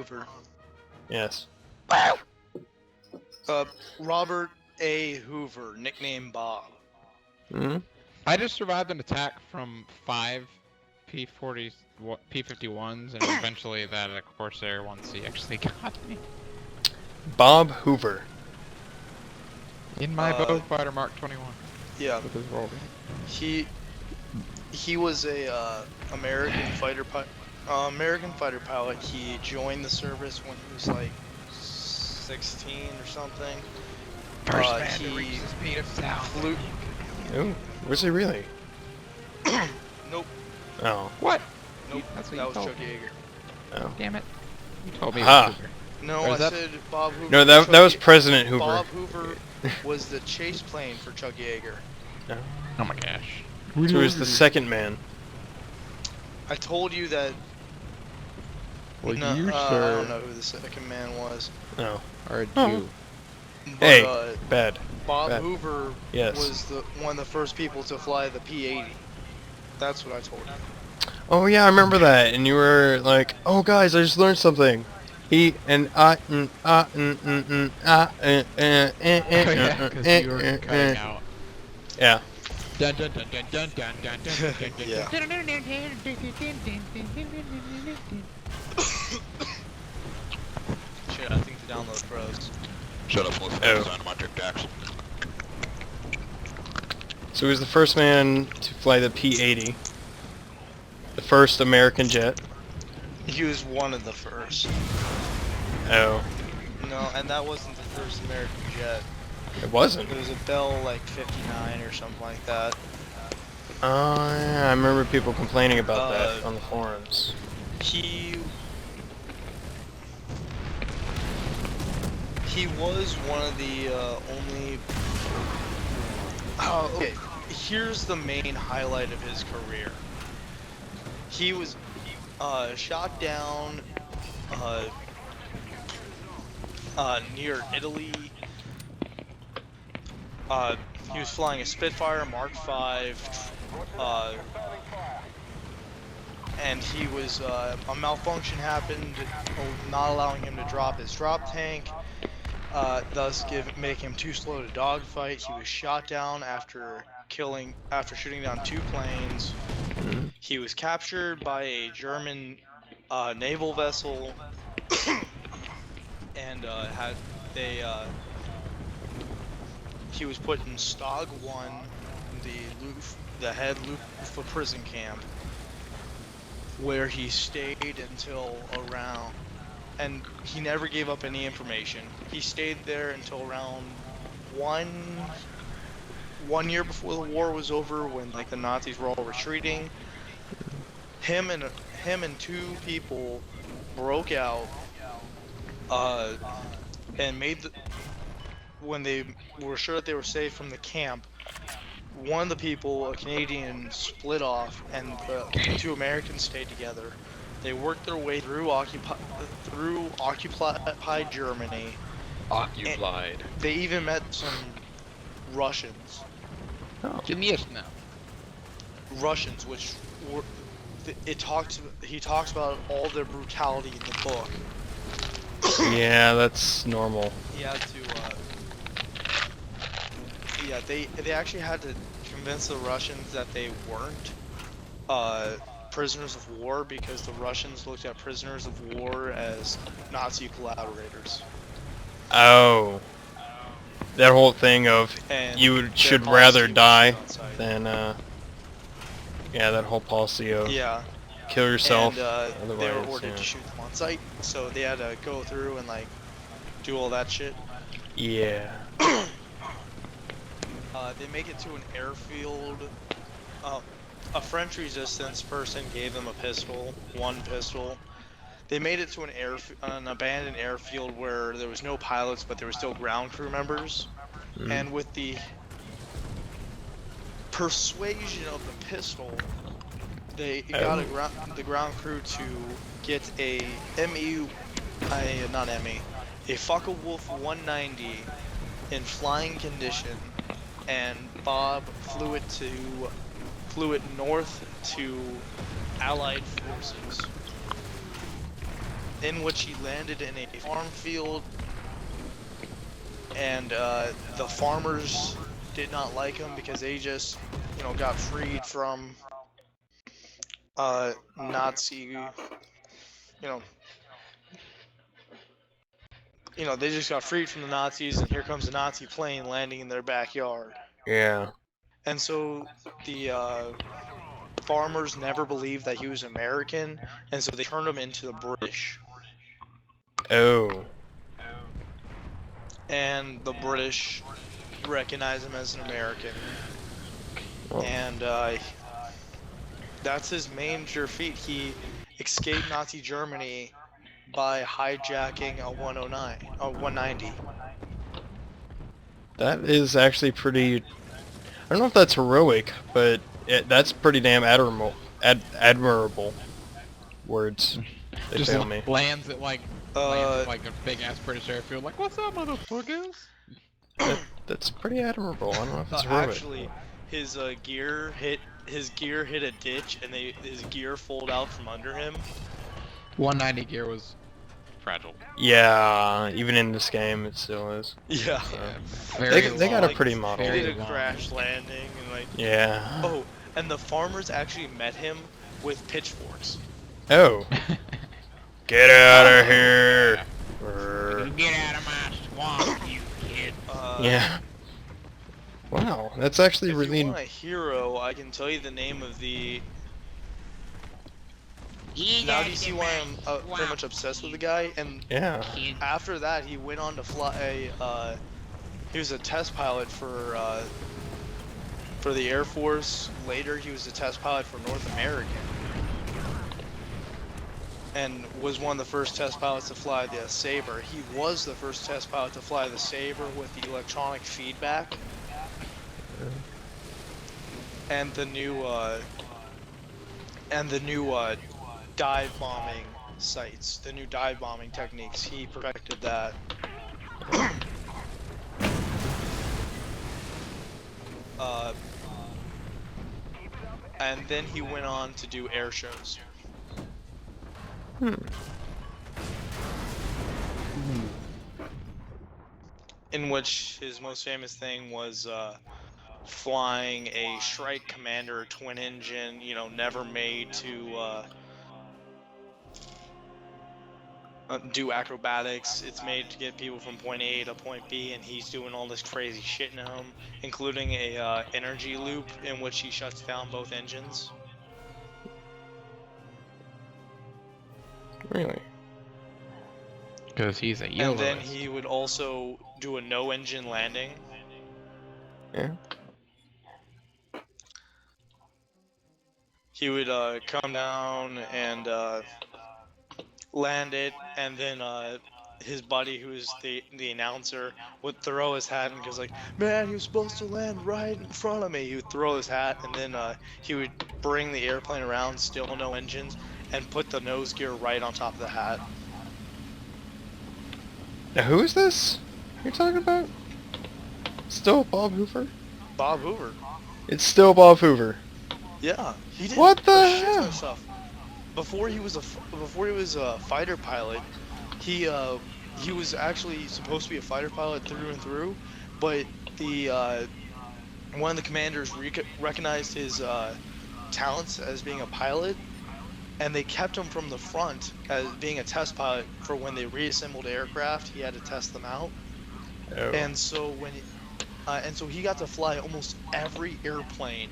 Hoover. Yes. Robert A. Hoover, nicknamed Bob. Hmm? I just survived an attack from 5 P51s, and eventually that Corsair 1C actually got me. Bob Hoover. In my bow fighter Mark 21. Yeah. With his roll. He was a American fighter pilot. He joined the service when he was like 16 or something. First man he to reach the speed of sound. flew. Oh, was he really? Nope. Oh. What? Nope. That's what That you was told Chuck me. Yeager. Oh. Damn it. You told me Aha. it was Hoover. No, Or I is that- said Bob Hoover. No, that was Chuck President Hoover. Bob Hoover was the chase plane for Chuck Yeager. No. Oh my gosh. So he was the second man. I told you that. Well, No, you, I sir, don't know who the second man was. No. are a Jew. Oh. But, Hey, bad. Bob Bad. Hoover Yes. was one of the first people to fly the P-80. That's what I told you. Oh yeah, I remember that. And you were like, "Oh guys, I just learned something." He and Oh yeah, because you were cutting out. Yeah. Dun dun dun dun dun dun dun dun dun dun Yeah. Shit, I think the download froze. Shut up, listen Oh. to the sound of my Tic Tacs. So he was the first man to fly the P-80, the first American jet. He was one of the first. Oh, No, and that wasn't the first American jet. it wasn't. It was a Bell like 59 or something like that. Oh yeah, I remember people complaining about that Uh, on the forums. He was one of the only. Oh, okay. Here's the main highlight of his career. He was shot down near Italy. He was flying a Spitfire Mark V, and he was a malfunction happened, not allowing him to drop his drop tank. Thus making him too slow to dogfight. He was shot down after shooting down 2 planes. He was captured by a German naval vessel, and he was put in Stog 1, the head Luftwaffe prison camp, where he stayed until around. And he never gave up any information. He stayed there until around one year before the war was over, when like the Nazis were all retreating. Him and 2 people broke out and when they were sure that they were safe from the camp, one of the people, a Canadian, split off, and the 2 Americans stayed together. They worked their way through occupied Germany. Occupied. They even met some Russians. Oh. Конечно. Russians, which were, he talks about all their brutality in the book. Yeah, that's normal. He had to. Yeah, they actually had to convince the Russians that they weren't prisoners of war, because the Russians looked at prisoners of war as Nazi collaborators. Oh. That whole thing of And should their rather policy was die shoot on sight. than yeah, that whole policy of Yeah, kill yourself. and they were otherwise, ordered yeah. to shoot them on sight, so they had to go through and like do all that shit. Yeah. They make it to an airfield. A French resistance person gave them one pistol. They made it to an abandoned airfield where there was no pilots, but there were still ground crew members. Mm. And with the persuasion of the pistol, they got the ground crew to get a Focke-Wulf 190 in flying condition, and Bob flew it north to Allied forces. in which he landed in a farm field, and the farmers did not like him because they just, got freed from Nazi, they just got freed from the Nazis, and here comes a Nazi plane landing in their backyard. Yeah. And so the farmers never believed that he was American, and so they turned him into the British. Oh. And the British recognize him as an American. Oh. And that's his major feat. He escaped Nazi Germany by hijacking a 190. That is actually pretty... I don't know if that's heroic, but that's pretty damn admirable. Words. They Just fail me. lands at like a big ass British airfield. Like, what's up, motherfuckers? That's pretty admirable. I don't know if it's heroic. Actually, his gear hit a ditch, and his gear folded out from under him. 190 gear was fragile. Yeah, even in this game, it still is. Yeah. They got a pretty model. He did a crash landing, and like. Yeah. Oh, and the farmers actually met him with pitchforks. Oh. Get out of here! Get out of my swamp, you kid. Yeah. Wow, that's actually If really... you want a hero, I can tell you the name of the... Now do you see why I'm pretty much obsessed with the guy? And Yeah. after that, he went on to fly he was a test pilot for the Air Force. Later, he was a test pilot for North American. And was one of the first test pilots to fly the Sabre. He was the first test pilot to fly the Sabre with the electronic feedback. And the new dive bombing sights, the new dive bombing techniques. He perfected that. And then he went on to do air shows. In which his most famous thing was flying a Shrike Commander twin engine, never made to do acrobatics. It's made to get people from point A to point B, and he's doing all this crazy shit now, including a energy loop in which he shuts down both engines. Really? Because he's a YOLO. And then he would also do a no-engine landing. Yeah. He would come down and land it, and then his buddy, who is the announcer, would throw his hat and goes like, "Man, he was supposed to land right in front of me." He would throw his hat, and then he would bring the airplane around, still no engines, and put the nose gear right on top of the hat. Now who is this you're talking about? Still Bob Hoover? Bob Hoover. It's still Bob Hoover. Yeah, he did. What the a shit ton hell? of stuff. Before he was a fighter pilot, he was actually supposed to be a fighter pilot through and through, but the one of the commanders recognized his talents as being a pilot, and they kept him from the front as being a test pilot for when they reassembled aircraft. He had to test them out, Oh. and so so he got to fly almost every airplane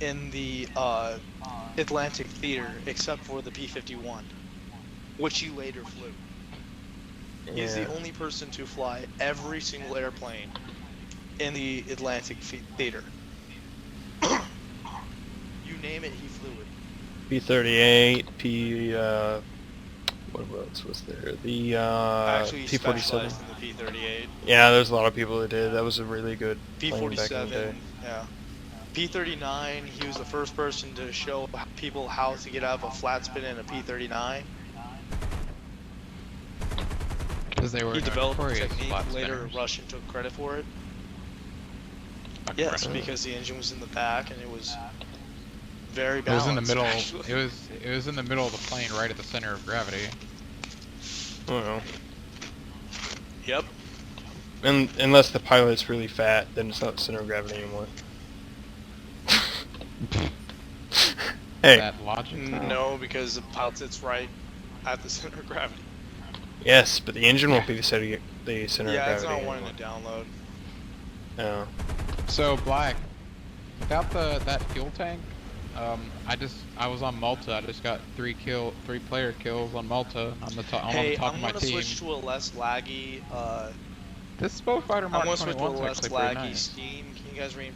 in the Atlantic theater except for the P-51, which he later flew. He's the only person to fly every single airplane in the Atlantic theater. You name it, he flew it. P-38, what else was there? The Actually, he P-47. specialized in the P-38. Yeah, there's a lot of people that did. That was a really good plane back in the P-47, day. yeah. P-39, he was the first person to show people how to get out of a flat spin in a P-39. Because they were He developed the notorious technique. flat Later, spinners. Russian took credit for it. Fucking Yes, Russian. because the engine was in the back and it was very It was balanced. in the middle. Actually. It was in the middle of the plane, right at the center of gravity. I don't know. Yep. Unless the pilot's really fat, then it's not center of gravity anymore. Hey. That logic. No, because the pilot sits right at the center of gravity. Yes, but the engine won't be the center of Yeah, it's gravity not anymore. wanting to download. No. So Black, without that fuel tank, I was on Malta. I just got 3 player kills on Malta. I'm on the top Hey, of I'm my gonna team. switch to a less laggy. This Bow Fighter I'm Mark gonna switch to a 21 is less actually pretty laggy nice. Steam. Can you guys reinvite